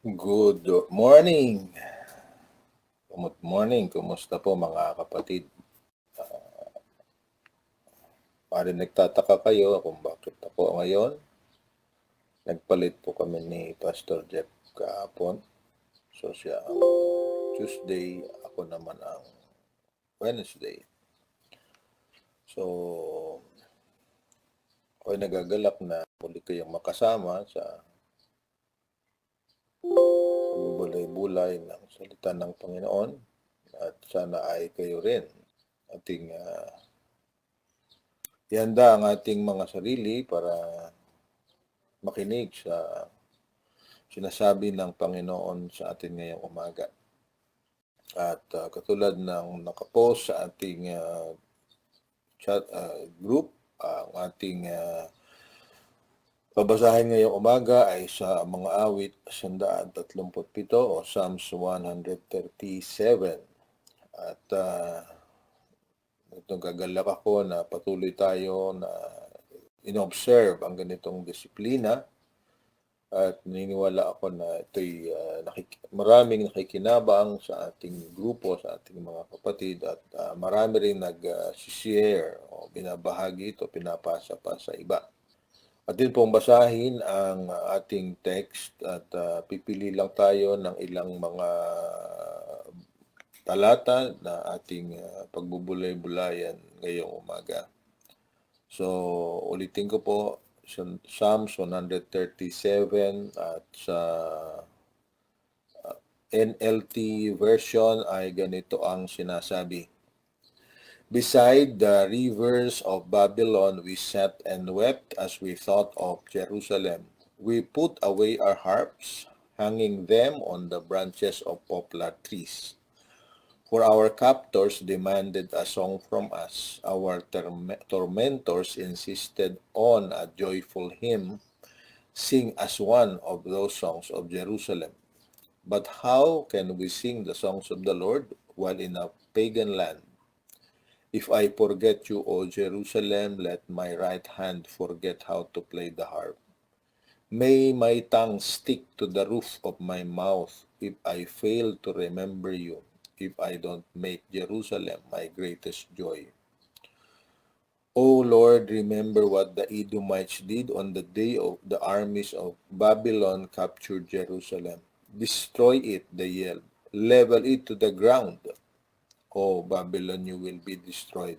Good morning. Good morning. Kumusta po mga kapatid? Maaaring nagtataka kayo kung bakit ako ngayon. Nagpalit po kami ni Pastor Jeff kahapon. So siya ang Tuesday, ako naman ang Wednesday. So, ako'y nagagalak na muli kayong makasama sa pagbubulay-bulay ng salita ng Panginoon at sana ay kayo rin ating ihanda ang ating mga sarili para makinig sa sinasabi ng Panginoon sa atin ngayong umaga. At katulad ng nakapost sa ating chat group, ang ating babasahin ngayong umaga ay sa mga awit 137 o Psalms 137. At itong gagalak ako na patuloy tayo na inobserve ang ganitong disiplina at naniniwala ako na ito'y maraming nakikinabang sa ating grupo, sa ating mga kapatid at marami rin nag-share o binabahagi ito, pinapasa pa sa iba. At din pong basahin ang ating text at pipili lang tayo ng ilang mga talata na ating pagbubulay-bulayan ngayong umaga. So, ulitin ko po, Psalms 137 at sa NLT version ay ganito ang sinasabi. Beside the rivers of Babylon we sat and wept as we thought of Jerusalem. We put away our harps, hanging them on the branches of poplar trees. For our captors demanded a song from us. Our tormentors insisted on a joyful hymn. Sing as one of those songs of Jerusalem. But how can we sing the songs of the Lord while in a pagan land? If I forget you, O Jerusalem, let my right hand forget how to play the harp. May my tongue stick to the roof of my mouth if I fail to remember you, if I don't make Jerusalem my greatest joy. O Lord, remember what the Edomites did on the day of the armies of Babylon captured Jerusalem. Destroy it, they yelled. Level it to the ground. O Babylon, you will be destroyed.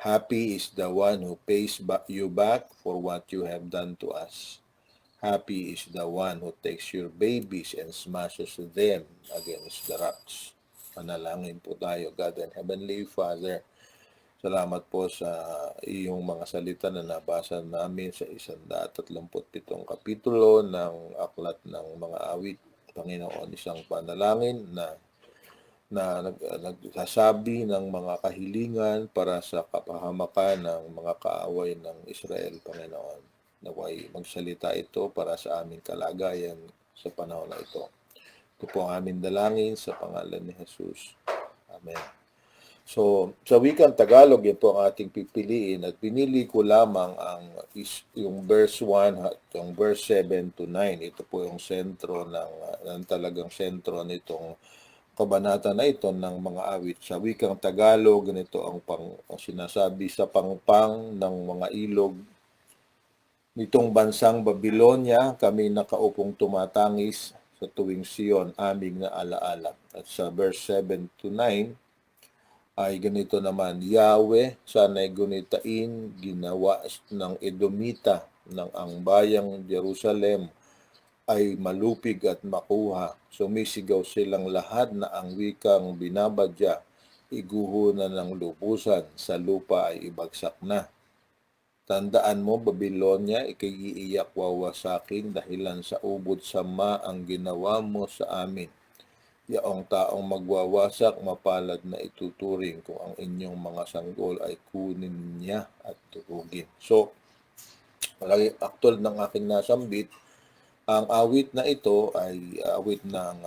Happy is the one who pays you back for what you have done to us. Happy is the one who takes your babies and smashes them against the rocks. Manalangin po tayo, God and Heavenly Father. Salamat po sa iyong mga salita na nabasa namin sa 137 kapitulo ng Aklat ng Mga Awit. Panginoon, isang panalangin na nagsasabi ng mga kahilingan para sa kapahamakan ng mga kaaway ng Israel, Panginoon. Naway magsalita ito para sa aming kalagayan sa panahon na ito. Ito po ang aming dalangin sa pangalan ni Jesus. Amen. So, sa wikang Tagalog, yan po ang ating pipiliin at pinili ko lamang yung verse 1 at yung verse 7 to 9. Ito po yung sentro ng talagang sentro nitong kabanata na ito ng mga awit. Sa wikang Tagalog, ganito ang sinasabi, sa pangpang ng mga ilog nitong bansang Babylonia, kami nakaupong tumatangis sa tuwing Sion, aming naalaala. At sa verse 7 to 9, ay ganito naman, Yahweh, sana'y gunitain, ginawa ng Edomita ng ang bayang Jerusalem ay malupig at makuha. Sumisigaw silang lahat na ang wikang binabadya, iguho na ng lubusan, sa lupa ay ibagsak na. Tandaan mo, Babylonia, ikiiiyak wawasakin dahilan sa ubod sama ang ginawa mo sa amin. Yaong taong magwawasak, mapalad na ituturing kung ang inyong mga sanggol ay kunin niya at turugin. So, malaki aktol ng aking nasambit, ang awit na ito ay awit ng,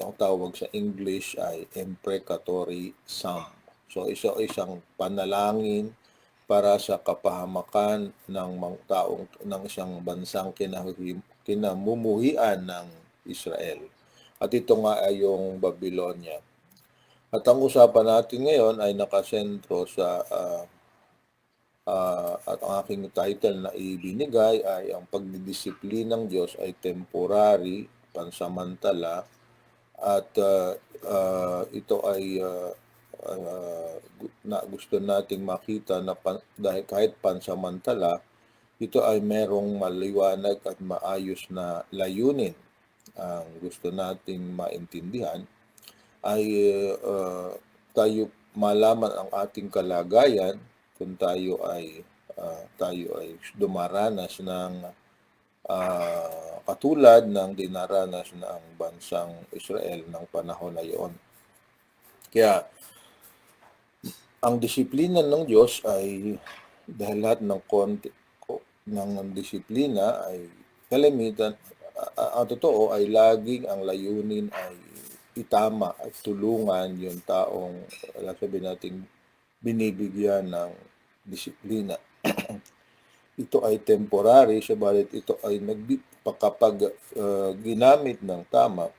ang tawag sa English ay imprecatory psalm. So, isang panalangin para sa kapahamakan ng mga taong ng isang bansang kinamumuhian ng Israel. At ito nga ay yung Babylonia. At ang usapan natin ngayon ay nakasentro sa at ang aking title na ibinigay ay ang pagdidisiplina ng Diyos ay temporary, pansamantala, at ito ay gusto nating makita na dahil kahit pansamantala, ito ay merong maliwanag at maayos na layunin. Ang gusto nating maintindihan ay tayo malaman ang ating kalagayan kung tayo ay dumaranas ng katulad ng dinaranas ng bansang Israel ng panahon na iyon. Kaya ang disiplina ng Diyos ay dahil lahat ng disiplina ay kalimitan, ang totoo ay laging ang layunin ay itama at tulungan yung taong sabihin natin binibigyan ng disiplina. Ito ay temporary, subalit ito ay kapag ginamit ng tama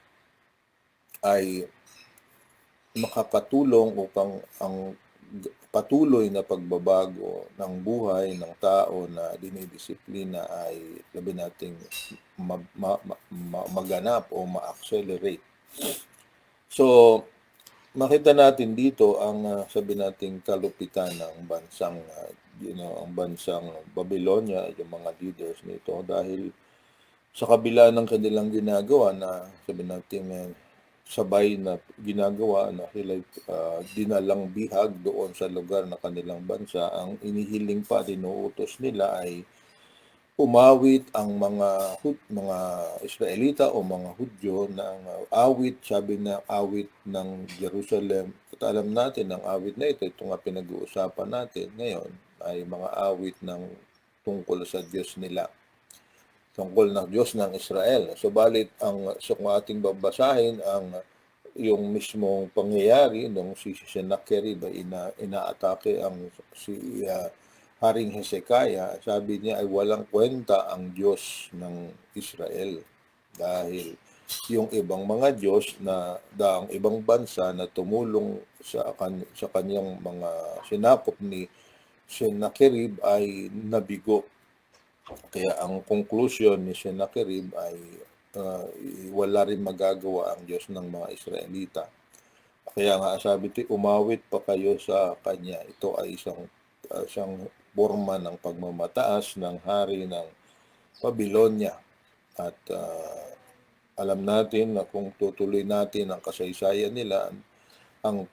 ay makakatulong upang ang patuloy na pagbabago ng buhay ng tao na dinidisiplina ay sabihin natin maganap o ma-accelerate. So, makita natin dito ang sabi nating kalupitan ng bansang ang bansang Babylonia, yung mga leaders nito, dahil sa kabila ng kanilang ginagawa na sabi natin sabay na ginagawa na sila dinalang bihag doon sa lugar na kanilang bansa, ang inihiling pa dinuutos nila ay umawit ang mga Israelita o mga Hudyo ng awit, sabi na awit ng Jerusalem. At alam natin ang awit na ito nga pinag-uusapan natin ngayon, ay mga awit ng tungkol sa Diyos nila, tungkol ng Diyos ng Israel. Subalit kung ating babasahin ang yung mismong pangyayari nung si Sennacherib ay inaatake ang Haring Hezekiah, sabi niya ay walang kwenta ang Diyos ng Israel dahil yung ibang mga Diyos na daang ibang bansa na tumulong sa kanyang mga sinakop ni Sennacherib ay nabigo. Kaya ang conclusion ni Sennacherib ay wala rin magagawa ang Diyos ng mga Israelita. Kaya nga sabi ito, umawit pa kayo sa kanya. Ito ay isang forma ng pagmamataas ng hari ng Babylonia. At alam natin na kung tutuloy natin ang kasaysayan nila, ang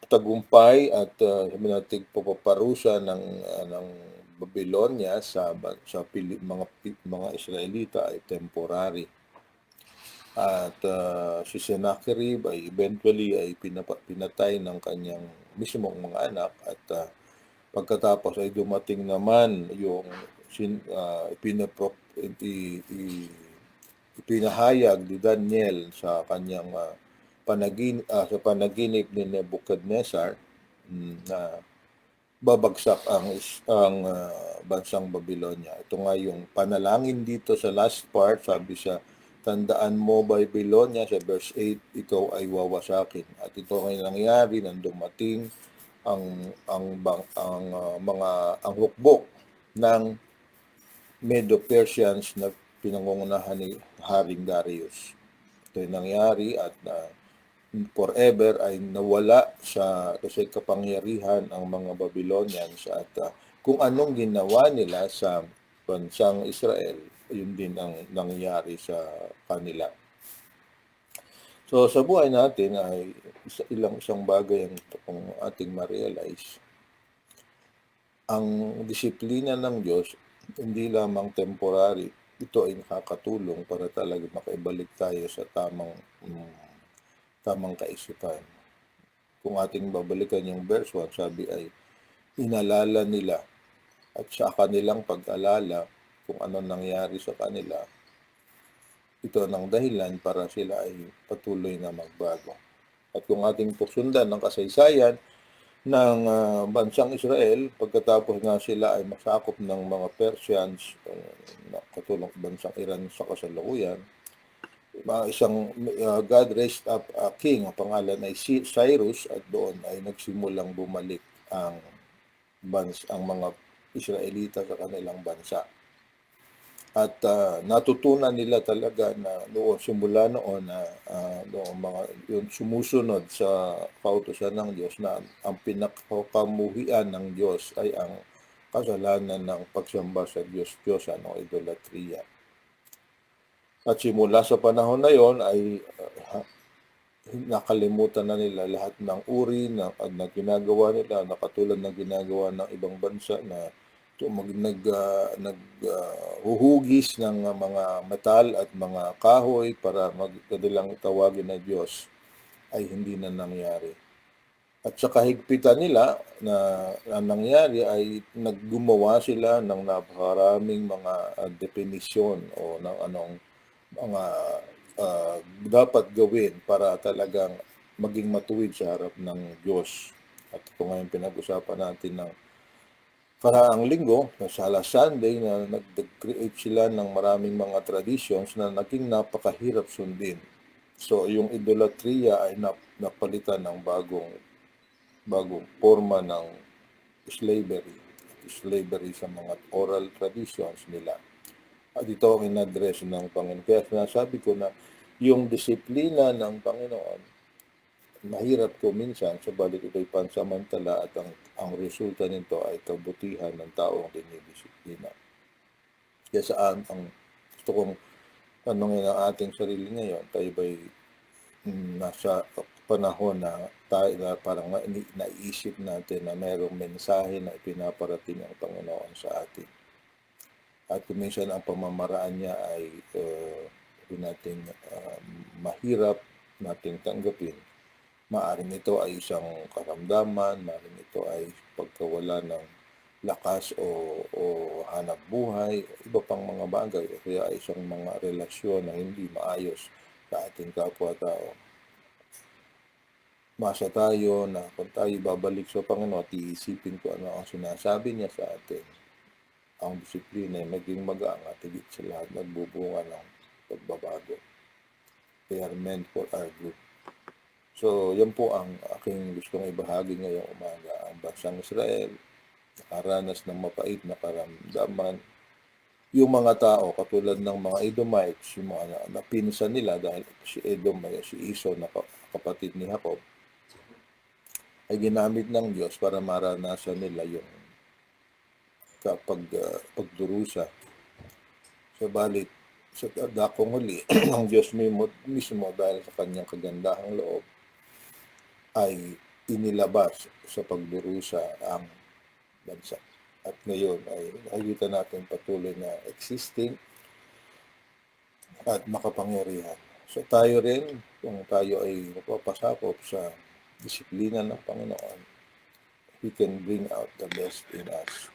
tagumpay at sabi natin papaparusa ng Babylonia sa mga Israelita ay temporary. At si Sennacherib ay eventually ay pinatay ng kanyang mismong mga anak, at pagkatapos ay dumating naman yung ipinahayag ni Daniel sa kanyang sa panaginip ni Nebuchadnezzar na babagsak ang bansang Babylonia. Ito nga yung panalangin dito sa last part, sabi sa tandaan mo Babylonia, sa verse 8, ikaw ay wawasakin. At ito ay nangyari nang dumating ang hukbok ng Medo-Persians na pinangungunahan ni Haring Darius. Ito ay nangyari at forever ay nawala sa kasi kapangyarihan ang mga Babylonians, at kung anong ginawa nila sa bansang Israel, yun din ang nangyari sa kanila. So sa buhay natin ay isang bagay ang ating ma-realize. Ang disiplina ng Diyos hindi lamang temporary, ito ay nakakatulong para talaga makaibalik tayo sa tamang kaisipan. Kung ating babalikan yung verse 1, sabi ay inalala nila, at sa kanilang pag-alala kung ano nangyari sa kanila, ito ng dahilan para sila ay patuloy na magbago. At kung ating pusundan ng kasaysayan ng bansang Israel, pagkatapos nga sila ay masakop ng mga Persians, katulong bansang Iran sa kasalukuyan, isang God raised up a king, ang pangalan ay Cyrus, at doon ay nagsimulang bumalik ang mga Israelita sa kanilang bansa. At natutunan nila talaga na simula noon na yung sumusunod sa kautusan ng Diyos na ang pinakakamuhian ng Diyos ay ang kasalanan ng pagsamba sa Diyos-Diyosan o idolatria. At simula sa panahon na yon ay nakalimutan na nila lahat ng uri na ginagawa nila, na katulad ng ginagawa ng ibang bansa na huhugis ng mga metal at mga kahoy para magkadilang tawagin na Diyos, ay hindi na nangyari. At sa kahigpitan nila na nangyari ay naggumawa sila ng napakaraming mga definisyon o ng mga dapat gawin para talagang maging matuwid sa harap ng Diyos. At kung ngayon pinag-usapan natin ng karaang linggo, sa Sunday, na nag-create sila ng maraming mga traditions na naging napakahirap sundin. So, yung idolatria ay napalitan ng bagong forma ng slavery sa mga oral traditions nila. At ito ang in-address ng Panginoon. Kaya sinasabi ko na yung disiplina ng Panginoon, mahirap ko minsan, sabalit ito'y pansamantala, at ang resulta nito ay kabutihan ng taong dinidisiplina. Kaya saan ang gusto kong tanongin ang ating sarili ngayon, tayo ba'y nasa panahon na tayo na parang naiisip natin na mayroong mensahe na ipinaparating ang Panginoon sa atin. At kung minsan ang pamamaraan niya ay mahirap nating tanggapin, maaring ito ay isang karamdaman, maaring ito ay pagkawala ng lakas o hanap buhay, iba pang mga bagay, o kaya ay isang mga relasyon na hindi maayos sa ating kapwa-tao. Masa tayo na kung tayo babalik sa Panginoon at iisipin ko ano ang sinasabi niya sa atin, ang disiplina ay maging magaang at higit sa lahat nagbubunga ng pagbabago. They are meant for our good. So, yan po ang aking gustong ibahagi ngayong umaga. Ang bansang Israel, nakaranas ng mapait na karamdaman. Yung mga tao, katulad ng mga Edomites, yung mga napinsan nila, dahil si Edom ay si Esau na kapatid ni Jacob, ay ginamit ng Diyos para maranasan nila yung pagdurusa. Subalit, sa dakong huli, ang Diyos mismo dahil sa kanyang kagandahang loob, ay inilabas sa pagdurusa ang bansa. At ngayon ay nakikita natin patuloy na existing at makapangyarihan. So tayo rin, kung tayo ay napapasakop sa disiplina ng Panginoon, He can bring out the best in us.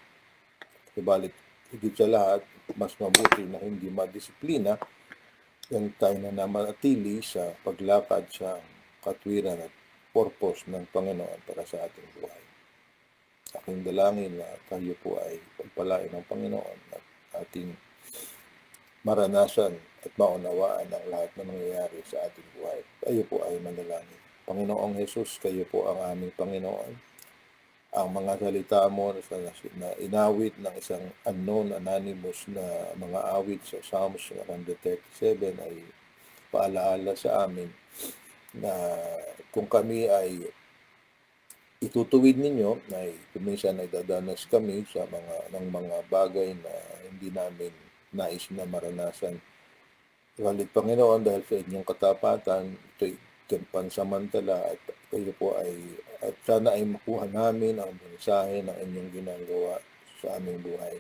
Subalit, higit sa lahat, mas mabuti na hindi madisiplina yung tayo na namanatili sa paglakad sa katwiran at purpose ng Panginoon para sa ating buhay. Aking dalangin na tayo po ay pagpalain ng Panginoon at ating maranasan at maunawaan ang lahat na nangyayari sa ating buhay. Tayo po ay manalangin. Panginoong Jesus, kayo po ang aming Panginoon. Ang mga salita mo na inawit ng isang unknown, anonymous na mga awit sa Psalms 137 ay paalaala sa amin na kung kami ay itutuwid ninyo, ay kuminsan ay dadanas kami sa mga bagay na hindi namin nais na maranasan. Walit Panginoon, dahil sa inyong katapatan, ito'y pansamantala, at kayo po at sana ay makuha namin ang mensahe ng inyong ginagawa sa aming buhay.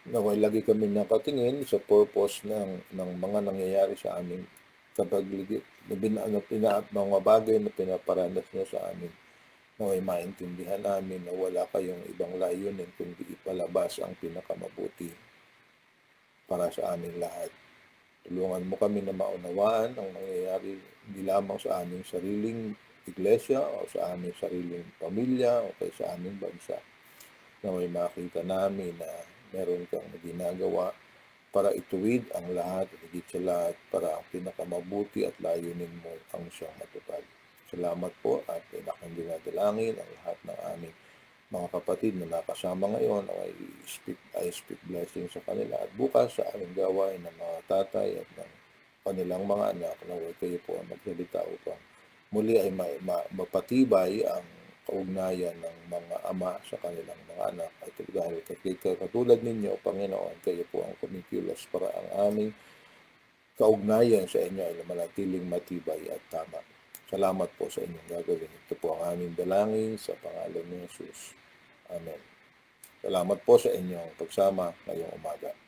Naway lagi kami nakatingin sa purpose ng mga nangyayari sa aming kapagligid, mga bagay na pinaparanas nyo sa amin. Naway maintindihan namin na wala kayong ibang layunin kundi ipalabas ang pinakamabuti para sa aming lahat. Tulungan mo kami na maunawaan ang nangyayari hindi lamang sa aming sariling iglesia o sa aming sariling pamilya o sa aming bansa. Na may makita namin na meron kang ginagawa para ituwid ang lahat at higit sa lahat para ang pinakamabuti at layunin mo ang siyang matupad. Salamat po at aking dinadalangin ang lahat ng aming mga kapatid na nakasama ngayon. I speak blessing sa kanila at bukas sa aming gawain ng mga tatay at ng kanilang mga anak na kayo po ang magsalita upang muli ay mapatibay ang kaugnayan ng mga ama sa kanilang mga anak. At dahil katulad ninyo, Panginoon, kayo po ang kumikilos para ang aming kaugnayan sa inyo ay manatiling matibay at tama. Salamat po sa inyong gagawin. Ito po ang aming dalangin sa pangalan ni Jesus. Amen. Salamat po sa inyong pagsama ngayong umaga.